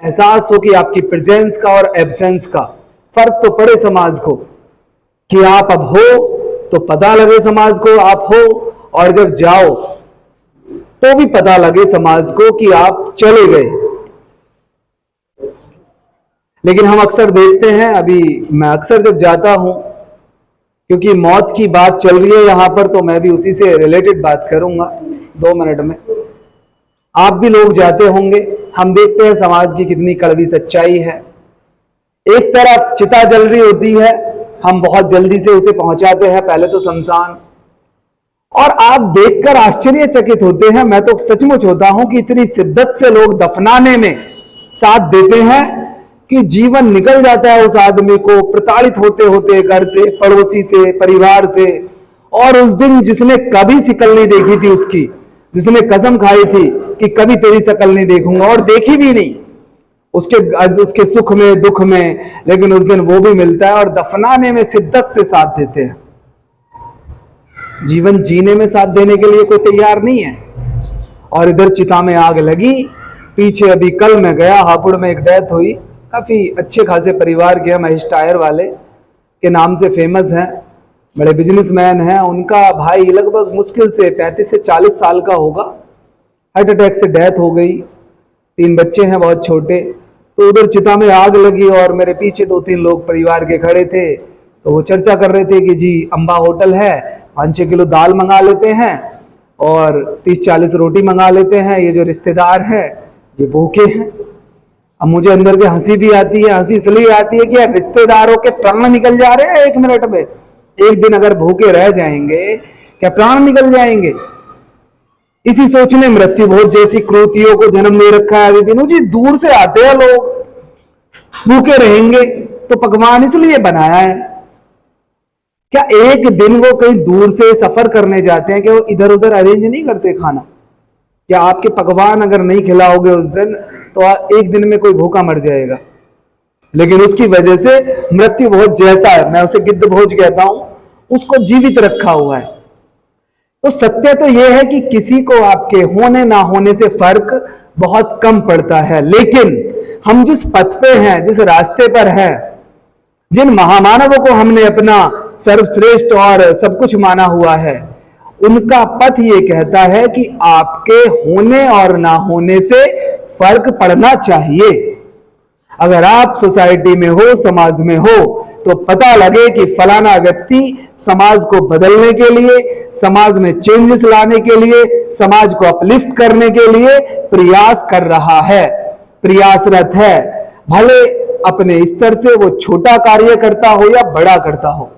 एहसास हो कि आपकी प्रेजेंस का और एब्सेंस का फर्क तो पड़े समाज को, कि आप अब हो तो पता लगे समाज को आप हो, और जब जाओ तो भी पता लगे समाज को कि आप चले गए। लेकिन हम अक्सर देखते हैं, अभी मैं अक्सर जब जाता हूं, क्योंकि मौत की बात चल रही है यहां पर, तो मैं भी उसी से रिलेटेड बात करूंगा 2 मिनट में। आप भी लोग जाते होंगे, हम देखते हैं समाज की कितनी कड़वी सच्चाई है। एक तरफ चिता जल रही होती है, हम बहुत जल्दी से उसे पहुंचाते हैं, पहले तो शमशान, और आप देखकर आश्चर्यचकित होते हैं, मैं तो सचमुच होता हूं कि इतनी शिद्दत से लोग दफनाने में साथ देते हैं कि जीवन निकल जाता है उस आदमी को, प्रताड़ित होते होते घर से, पड़ोसी से, परिवार से। और उस दिन जिसने कभी शकल नहीं देखी थी उसकी, जिसने कसम खाई थी कि कभी तेरी शकल नहीं देखूंगा, और देखी भी नहीं, उसके सुख में दुख में, लेकिन उस दिन वो भी मिलता है, और दफनाने में शिद्दत से साथ देते हैं। जीवन जीने में साथ देने के लिए कोई तैयार नहीं है। और इधर चिता में आग लगी। पीछे अभी कल मैं गया, हापुड़ में एक डेथ हुई, काफी अच्छे खासे परिवार के, महेश टायर वाले के नाम से फेमस हैं, बड़े बिजनेसमैन हैं। उनका भाई लगभग मुश्किल से 35 से 40 साल का होगा, हार्ट अटैक से डेथ हो गई। 3 बच्चे हैं बहुत छोटे। तो उधर चिता में आग लगी और मेरे पीछे 2-3 लोग परिवार के खड़े थे, तो वो चर्चा कर रहे थे कि जी अंबा होटल है, 5-6 किलो दाल मंगा लेते हैं और 30-40 रोटी मंगा लेते हैं, ये जो रिश्तेदार हैं ये भूखे हैं। अब मुझे अंदर से हंसी भी आती है। हंसी इसलिए आती है कि यार रिश्तेदारों के प्राण निकल जा रहे हैं 1 मिनट में। एक दिन अगर भूखे रह जाएंगे, क्या प्राण निकल जाएंगे? इसी सोच में मृत्यु भोज जैसी क्रूतियों को जन्म दे रखा है। अभी बिनू जी, दूर से आते हैं लोग, भूखे रहेंगे तो भगवान इसलिए बनाया है। क्या एक दिन वो कहीं दूर से सफर करने जाते हैं कि वो इधर उधर अरेंज नहीं करते खाना? क्या आपके पकवान अगर नहीं खिलाओगे उस दिन तो एक दिन में कोई भूखा मर जाएगा। लेकिन उसकी वजह से मृत्यु भोज जैसा है, मैं उसे गिद्ध भोज कहता हूं, उसको जीवित रखा हुआ है। तो सत्य तो यह है कि किसी को आपके होने ना होने से फर्क बहुत कम पड़ता है, लेकिन हम जिस पथ पे हैं, जिस रास्ते पर हैं, जिन महामानवों को हमने अपना सर्वश्रेष्ठ और सब कुछ माना हुआ है, उनका पथ ये कहता है कि आपके होने और ना होने से फर्क पड़ना चाहिए। अगर आप सोसाइटी में हो, समाज में हो, तो पता लगे कि फलाना व्यक्ति समाज को बदलने के लिए, समाज में चेंजेस लाने के लिए, समाज को अपलिफ्ट करने के लिए प्रयास कर रहा है, प्रयासरत है। भले अपने स्तर से वो छोटा कार्य करता हो या बड़ा करता हो।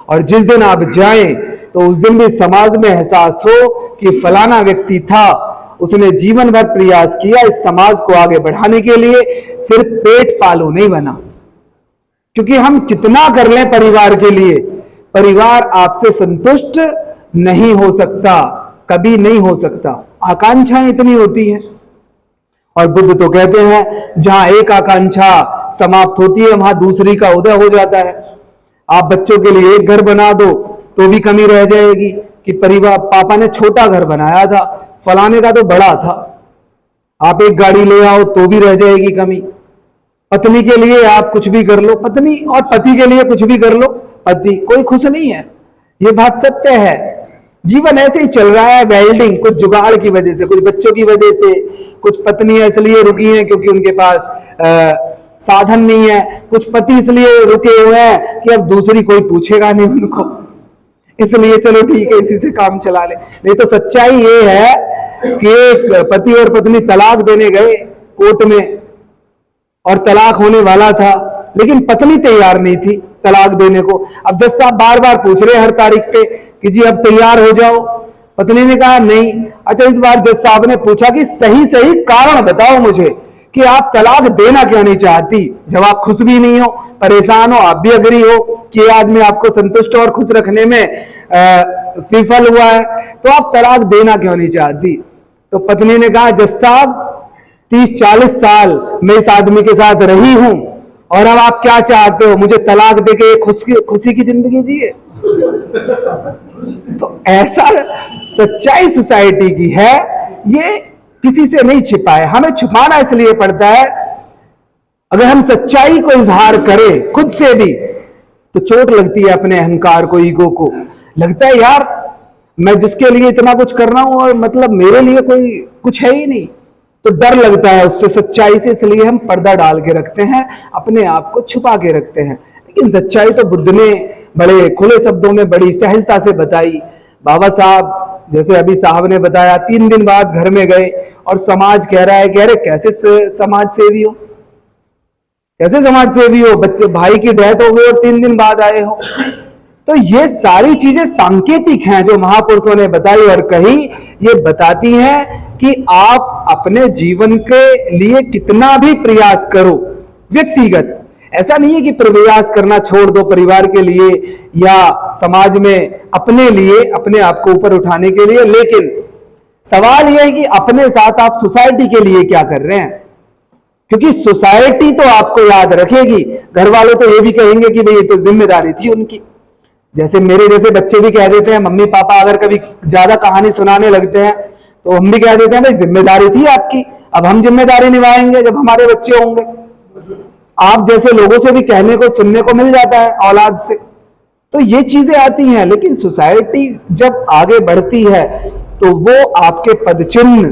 और जिस दिन आप जाएं तो उस दिन भी समाज में एहसास हो कि फलाना व्यक्ति था, उसने जीवन भर प्रयास किया इस समाज को आगे बढ़ाने के लिए, सिर्फ पेट पालू नहीं बना। क्योंकि हम कितना कर लें परिवार के लिए, परिवार आपसे संतुष्ट नहीं हो सकता, कभी नहीं हो सकता। आकांक्षाएं इतनी होती हैं। और बुद्ध तो कहते हैं जहां एक आकांक्षा समाप्त होती है वहां दूसरी का उदय हो जाता है। आप बच्चों के लिए एक घर बना दो तो भी कमी रह जाएगी कि परिवार, पापा ने छोटा घर बनाया था, फलाने का तो बड़ा था। आप एक गाड़ी ले आओ तो भी रह जाएगी कमी। पत्नी के लिए आप कुछ भी कर लो, पत्नी, और पति के लिए कुछ भी कर लो, पति कोई खुश नहीं है। ये बात सत्य है। जीवन ऐसे ही चल रहा है, वेल्डिंग, कुछ जुगाड़ की वजह से, कुछ बच्चों की वजह से, कुछ पत्नियां इसलिए रुकी हैं क्योंकि उनके पास साधन नहीं है, कुछ पति इसलिए रुके हुए हैं कि अब दूसरी कोई पूछेगा नहीं उनको, इसलिए चलो ठीक है इसी से काम चला ले। नहीं तो सच्चाई ये है कि एक पति और पत्नी तलाक देने गए कोर्ट में, और तलाक होने वाला था, लेकिन पत्नी तैयार नहीं थी तलाक देने को। अब जज साहब बार बार पूछ रहे हर तारीख पे कि जी अब तैयार हो जाओ। पत्नी ने कहा नहीं। अच्छा, इस बार जज साहब ने पूछा कि सही सही कारण बताओ मुझे कि आप तलाक देना क्यों नहीं चाहती। जब आप खुश भी नहीं हो, परेशान हो, आप भी अग्री हो कि ये आदमी आपको संतुष्ट और खुश रखने में विफल हुआ है, तो आप तलाक देना क्यों नहीं चाहती। तो पत्नी ने कहा जज साहब 30-40 साल मैं इस आदमी के साथ रही हूं, और अब आप क्या चाहते हो, मुझे तलाक देके खुशी की जिंदगी जिए। तो ऐसा सच्चाई सोसाइटी की है, ये किसी से नहीं छिपा है। हमें छुपाना इसलिए पड़ता है अगर हम सच्चाई को इजहार करें खुद से भी तो चोट लगती है अपने अहंकार को, ईगो को। लगता है यार मैं जिसके लिए इतना कुछ कर रहा हूं और मतलब मेरे लिए कोई कुछ है ही नहीं, तो डर लगता है उससे, सच्चाई से। इसलिए हम पर्दा डाल के रखते हैं, अपने आप को छुपा के रखते हैं। लेकिन सच्चाई तो बुद्ध ने बड़े खुले शब्दों में बड़ी सहजता से बताई। बाबा साहब जैसे अभी साहब ने बताया, 3 दिन बाद घर में गए और समाज कह रहा है कि अरे कैसे समाज सेवी हो, कैसे समाज सेवी हो, बच्चे भाई की डेथ हो गई और 3 दिन बाद आए हो। तो ये सारी चीजें सांकेतिक हैं जो महापुरुषों ने बताई और कही। ये बताती हैं कि आप अपने जीवन के लिए कितना भी प्रयास करो व्यक्तिगत, ऐसा नहीं है कि प्रयास करना छोड़ दो परिवार के लिए या समाज में अपने लिए, अपने आप को ऊपर उठाने के लिए। लेकिन सवाल यह है कि अपने साथ आप सोसाइटी के लिए क्या कर रहे हैं, क्योंकि सोसाइटी तो आपको याद रखेगी। घर वाले तो ये भी कहेंगे कि भाई ये तो जिम्मेदारी थी उनकी। जैसे मेरे जैसे बच्चे भी कह देते हैं, मम्मी पापा अगर कभी ज्यादा कहानी सुनाने लगते हैं तो हम भी कह देते हैं भाई जिम्मेदारी थी आपकी, अब हम जिम्मेदारी निभाएंगे जब हमारे बच्चे होंगे। आप जैसे लोगों से भी कहने को सुनने को मिल जाता है औलाद से, तो ये चीजें आती हैं। लेकिन सोसाइटी जब आगे बढ़ती है तो वो आपके पदचिन्ह,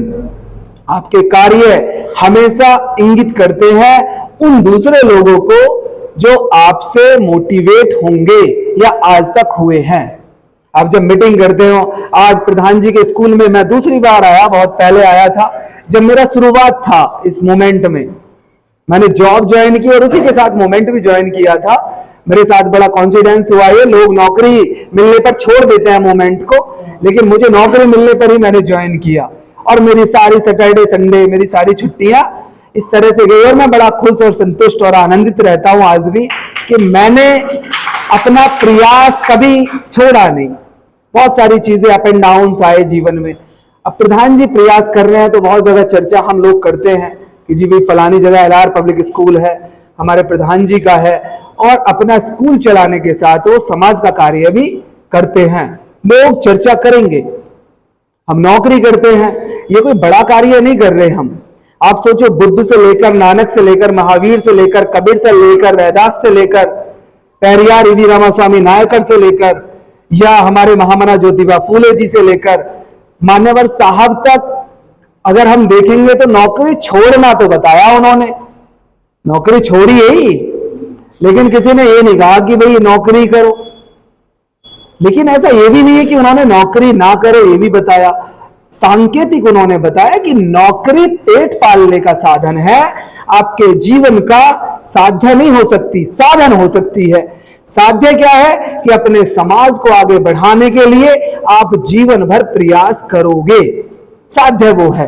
आपके कार्य हमेशा इंगित करते हैं उन दूसरे लोगों को जो आपसे मोटिवेट होंगे या आज तक हुए हैं। आप जब मीटिंग करते हो, आज प्रधान जी के स्कूल में मैं दूसरी बार आया, बहुत पहले आया था जब मेरा शुरुआत था इस मोमेंट में। मैंने जॉब ज्वाइन की और उसी के साथ मोमेंट भी ज्वाइन किया था। मेरे साथ बड़ा कॉन्फिडेंस हुआ है। लोग नौकरी मिलने पर छोड़ देते हैं मोमेंट को, लेकिन मुझे नौकरी मिलने पर ही मैंने ज्वाइन किया और मेरी सारी सैटरडे संडे, मेरी सारी छुट्टियां इस तरह से गई और मैं बड़ा खुश और संतुष्ट और आनंदित रहता हूं आज भी कि मैंने अपना प्रयास कभी छोड़ा नहीं। बहुत सारी चीजें अप एंड डाउन आए जीवन में। अब प्रधान जी प्रयास कर रहे हैं तो बहुत जगह चर्चा हम लोग करते हैं कि जी भाई फलानी जगह एलआर पब्लिक स्कूल है, हमारे प्रधान जी का है, और अपना स्कूल चलाने के साथ वो समाज का कार्य भी करते हैं। लोग चर्चा करेंगे, हम नौकरी करते हैं, ये कोई बड़ा कार्य नहीं कर रहे हम। आप सोचो, बुद्ध से लेकर, नानक से लेकर, महावीर से लेकर, कबीर से लेकर, रैदास से लेकर, पेरियार ईवी रामास्वामी नायकर से लेकर, या हमारे महामना ज्योतिबा फूले जी से लेकर मान्यवर साहब तक अगर हम देखेंगे तो नौकरी छोड़ना तो बताया उन्होंने, नौकरी छोड़ी ही, लेकिन किसी ने ये नहीं कहा कि भाई नौकरी करो। लेकिन ऐसा ये भी नहीं है कि उन्होंने नौकरी ना करे, ये भी बताया। सांकेतिक उन्होंने बताया कि नौकरी पेट पालने का साधन है, आपके जीवन का साध्य नहीं हो सकती, साधन हो सकती है। साध्य क्या है कि अपने समाज को आगे बढ़ाने के लिए आप जीवन भर प्रयास करोगे, साध्य वो है।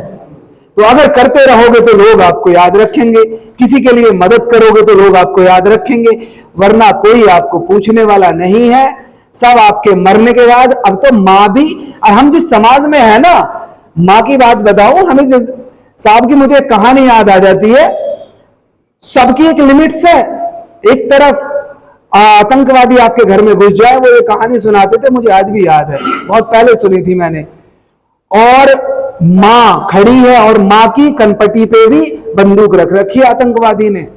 तो अगर करते रहोगे तो लोग आपको याद रखेंगे, किसी के लिए मदद करोगे तो लोग आपको याद रखेंगे, वरना कोई आपको पूछने वाला नहीं है। सब आपके मरने के बाद, अब तो माँ भी, और हम जिस समाज में है ना, माँ की बात बताऊं, हमें जिस साहब की मुझे कहानी याद आ जाती है। सबकी एक लिमिट्स है। एक तरफ आतंकवादी आपके घर में घुस जाए, वो ये कहानी सुनाते थे, मुझे आज भी याद है, बहुत पहले सुनी थी मैंने। और माँ खड़ी है और माँ की कनपटी पे भी बंदूक रख रखी है आतंकवादी ने,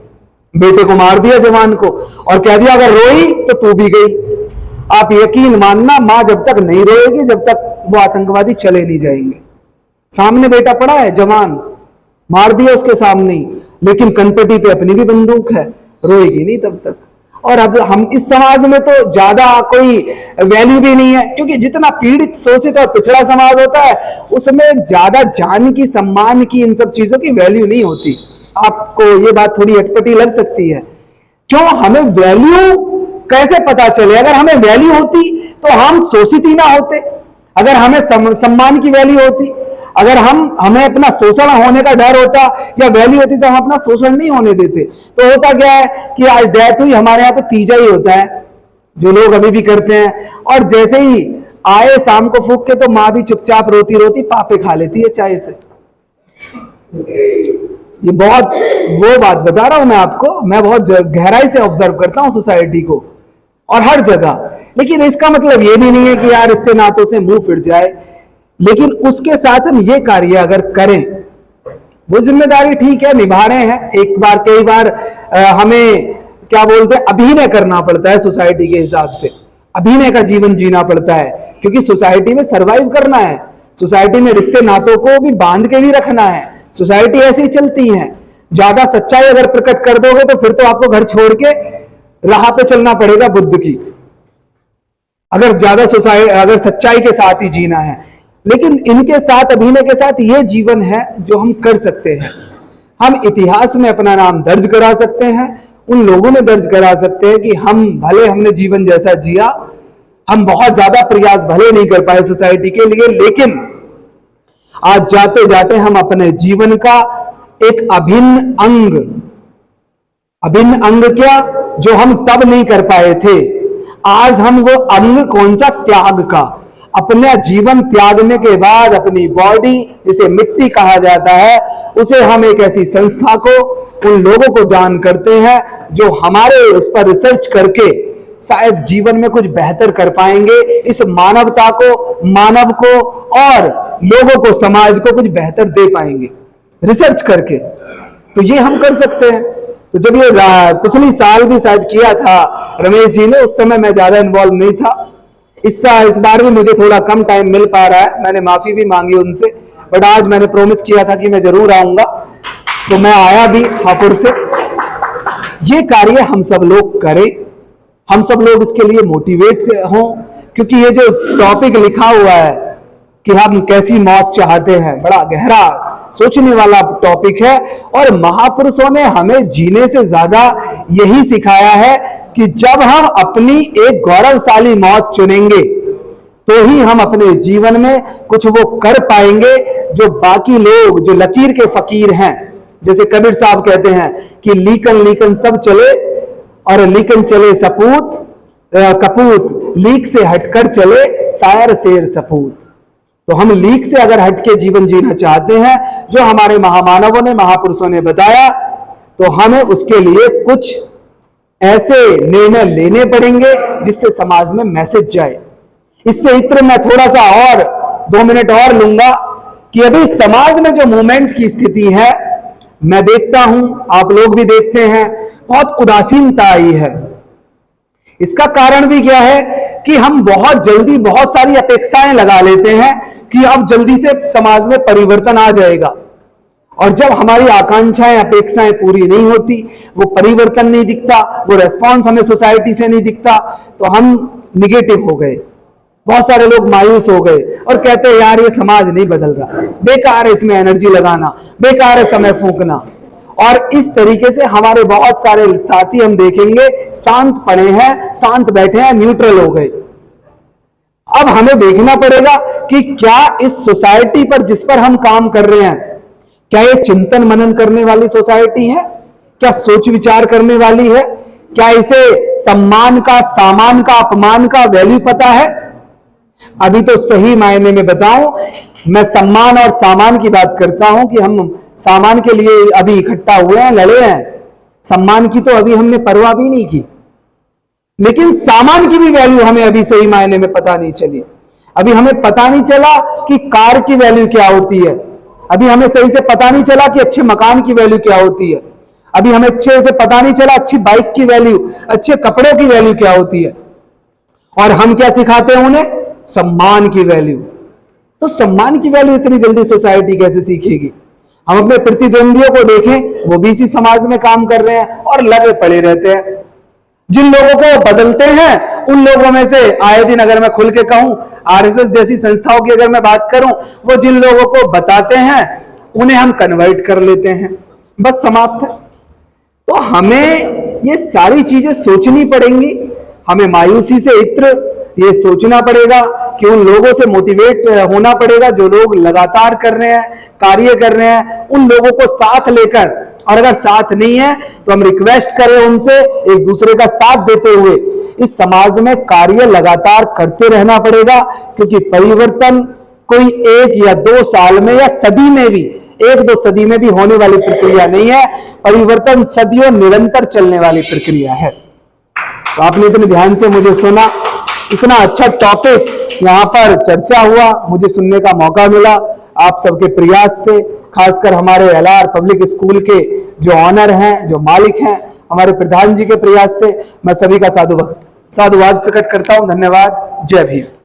बेटे को मार दिया जवान को और कह दिया अगर रोई तो तू भी गई। आप यकीन मानना, मां जब तक नहीं रोएगी जब तक वो आतंकवादी चले नहीं जाएंगे। सामने बेटा पड़ा है, जवान मार दिया उसके सामने, लेकिन कनपटी पे अपनी भी बंदूक है, रोएगी नहीं तब तक। और अब हम इस समाज में तो ज्यादा कोई वैल्यू भी नहीं है, क्योंकि जितना पीड़ित, शोषित और पिछड़ा समाज होता है उसमें ज्यादा जान की, सम्मान की, इन सब चीजों की वैल्यू नहीं होती। आपको ये बात थोड़ी अटपटी लग सकती है। क्यों? हमें वैल्यू कैसे पता चले? अगर हमें वैल्यू होती तो हम शोषित ही ना होते। अगर हमें सम्मान की वैल्यू होती, अगर हमें अपना शोषण होने का डर होता या वैल्यू होती तो हम अपना शोषण नहीं होने देते। तो होता क्या है कि आज डेथ हुई, हमारे यहाँ तो तीजा ही होता है, जो लोग अभी भी करते हैं, और जैसे ही आए शाम को फूक के तो माँ भी चुपचाप रोती रोती पापे खा लेती है चाय से। ये बहुत वो बात बता रहा हूं मैं आपको, मैं बहुत गहराई से ऑब्जर्व करता हूं सोसाइटी को और हर जगह। लेकिन इसका मतलब ये भी नहीं है कि यार रिश्ते नातों से मुंह फिर जाए, लेकिन उसके साथ हम ये कार्य अगर करें वो जिम्मेदारी ठीक है, निभा रहे हैं। एक बार कई बार हमें क्या बोलते हैं, अभिनय करना पड़ता है सोसाइटी के हिसाब से, अभिनय का जीवन जीना पड़ता है, क्योंकि सोसाइटी में सरवाइव करना है, सोसाइटी में रिश्ते नातों को भी बांध के भी रखना है। सोसाइटी ऐसी चलती है, ज्यादा सच्चाई अगर प्रकट कर दोगे तो फिर तो आपको घर छोड़ के राह पे चलना पड़ेगा बुद्ध की, अगर ज्यादा अगर सच्चाई के साथ ही जीना है। लेकिन इनके साथ, अभिनय के साथ, ये जीवन है जो हम कर सकते हैं। हम इतिहास में अपना नाम दर्ज करा सकते हैं, उन लोगों ने दर्ज करा सकते हैं कि हम भले हमने जीवन जैसा जिया, हम बहुत ज्यादा प्रयास भले नहीं कर पाए सोसाइटी के लिए, लेकिन आज जाते जाते हम अपने जीवन का एक अभिन्न अंग क्या, जो हम तब नहीं कर पाए थे, आज हम वो अंग कौन सा, त्याग का, अपना जीवन त्यागने के बाद अपनी बॉडी, जिसे मिट्टी कहा जाता है, उसे हम एक ऐसी संस्था को, उन लोगों को दान करते हैं जो हमारे उस पर रिसर्च करके शायद जीवन में कुछ बेहतर कर पाएंगे, इस मानवता को, मानव को और लोगों को, समाज को कुछ बेहतर दे पाएंगे रिसर्च करके। तो ये हम कर सकते हैं। तो जब ये पिछली साल भी शायद किया था रमेश जी ने, उस समय मैं ज्यादा इन्वॉल्व नहीं था। इस बार भी मुझे थोड़ा कम टाइम मिल पा रहा है, मैंने माफी भी मांगी उनसे, बट आज मैंने प्रॉमिस किया था कि मैं जरूर आऊंगा, तो मैं आया भी हापुड़ से। ये कार्य हम सब लोग करें, हम सब लोग इसके लिए मोटिवेट हों, क्योंकि ये जो टॉपिक लिखा हुआ है कि हम कैसी मौत चाहते हैं, बड़ा गहरा सोचने वाला टॉपिक है। और महापुरुषों ने हमें जीने से ज्यादा यही सिखाया है कि जब हम अपनी एक गौरवशाली मौत चुनेंगे तो ही हम अपने जीवन में कुछ वो कर पाएंगे जो बाकी लोग, जो लकीर के फकीर हैं, जैसे कबीर साहब कहते हैं कि लीकन लीकन सब चले और लीकन चले सपूत कपूत, लीक से हटकर चले शायर शेर सपूत। तो हम लीक से अगर हटके जीवन जीना चाहते हैं, जो हमारे महामानवों ने, महापुरुषों ने बताया, तो हमें उसके लिए कुछ ऐसे निर्णय लेने पड़ेंगे जिससे समाज में मैसेज जाए। इससे इत्र मैं थोड़ा सा और 2 मिनट और लूंगा कि अभी समाज में जो मूवमेंट की स्थिति है, मैं देखता हूं, आप लोग भी देखते हैं, बहुत उदासीनता आई है। इसका कारण भी क्या है कि हम बहुत जल्दी बहुत सारी अपेक्षाएं लगा लेते हैं कि अब जल्दी से समाज में परिवर्तन आ जाएगा, और जब हमारी आकांक्षाएं, अपेक्षाएं पूरी नहीं होती, वो परिवर्तन नहीं दिखता, वो रेस्पॉन्स हमें सोसाइटी से नहीं दिखता, तो हम निगेटिव हो गए। बहुत सारे लोग मायूस हो गए और कहते हैं यार ये समाज नहीं बदल रहा, बेकार है इसमें एनर्जी लगाना, बेकार है समय फूंकना। और इस तरीके से हमारे बहुत सारे साथी हम देखेंगे शांत पड़े हैं, शांत बैठे हैं, न्यूट्रल हो गए। अब हमें देखना पड़ेगा कि क्या इस सोसाइटी पर, जिस पर हम काम कर रहे हैं, क्या ये चिंतन मनन करने वाली सोसाइटी है, क्या सोच विचार करने वाली है, क्या इसे सम्मान का, सामान का, अपमान का वैल्यू पता है। अभी तो सही मायने में बताऊं, मैं सम्मान और सामान की बात करता हूं कि हम सामान के लिए अभी इकट्ठा हुए हैं, लड़े हैं, सम्मान की तो अभी हमने परवाह भी नहीं की, लेकिन सामान की भी वैल्यू हमें अभी सही मायने में पता नहीं चली। अभी हमें पता नहीं चला कि कार की वैल्यू क्या होती है, अभी हमें सही से पता नहीं चला कि अच्छे मकान की वैल्यू क्या होती है, अभी हमें अच्छे से पता नहीं चला अच्छी बाइक की वैल्यू, अच्छे कपड़ों की वैल्यू क्या होती है। और हम क्या सिखाते हैं उन्हें, सम्मान की वैल्यू। तो सम्मान की वैल्यू इतनी जल्दी सोसाइटी कैसे सीखेगी। हम अपने प्रतिद्वंदियों को देखें, वो भी इसी समाज में काम कर रहे हैं और लगे पड़े रहते हैं। जिन लोगों को बदलते हैं, उन लोगों में से आए दिन, अगर मैं खुल के कहूं, आरएसएस जैसी संस्थाओं की अगर मैं बात करूं, वो जिन लोगों को बताते हैं उन्हें हम कन्वर्ट कर लेते हैं, बस समाप्त है। तो हमें ये सारी चीजें सोचनी पड़ेंगी। हमें मायूसी से इत्र ये सोचना पड़ेगा कि उन लोगों से मोटिवेट होना पड़ेगा जो लोग लगातार कर रहे हैं, कार्य कर रहे हैं, उन लोगों को साथ लेकर, और अगर साथ नहीं है तो हम रिक्वेस्ट करें उनसे, एक दूसरे का साथ देते हुए इस समाज में कार्य लगातार करते रहना पड़ेगा। क्योंकि परिवर्तन कोई 1 या 2 साल में या सदी में भी, 1-2 सदी में भी होने वाली प्रक्रिया नहीं है। परिवर्तन सदियों निरंतर चलने वाली प्रक्रिया है। तो आपने इतने ध्यान से मुझे सुना, इतना अच्छा टॉपिक यहाँ पर चर्चा हुआ, मुझे सुनने का मौका मिला। आप सबके प्रयास से, खासकर हमारे एलआर पब्लिक स्कूल के जो ऑनर हैं, जो मालिक हैं, हमारे प्रधान जी के प्रयास से मैं सभी का साधुवाद प्रकट करता हूं। धन्यवाद। जय भीम।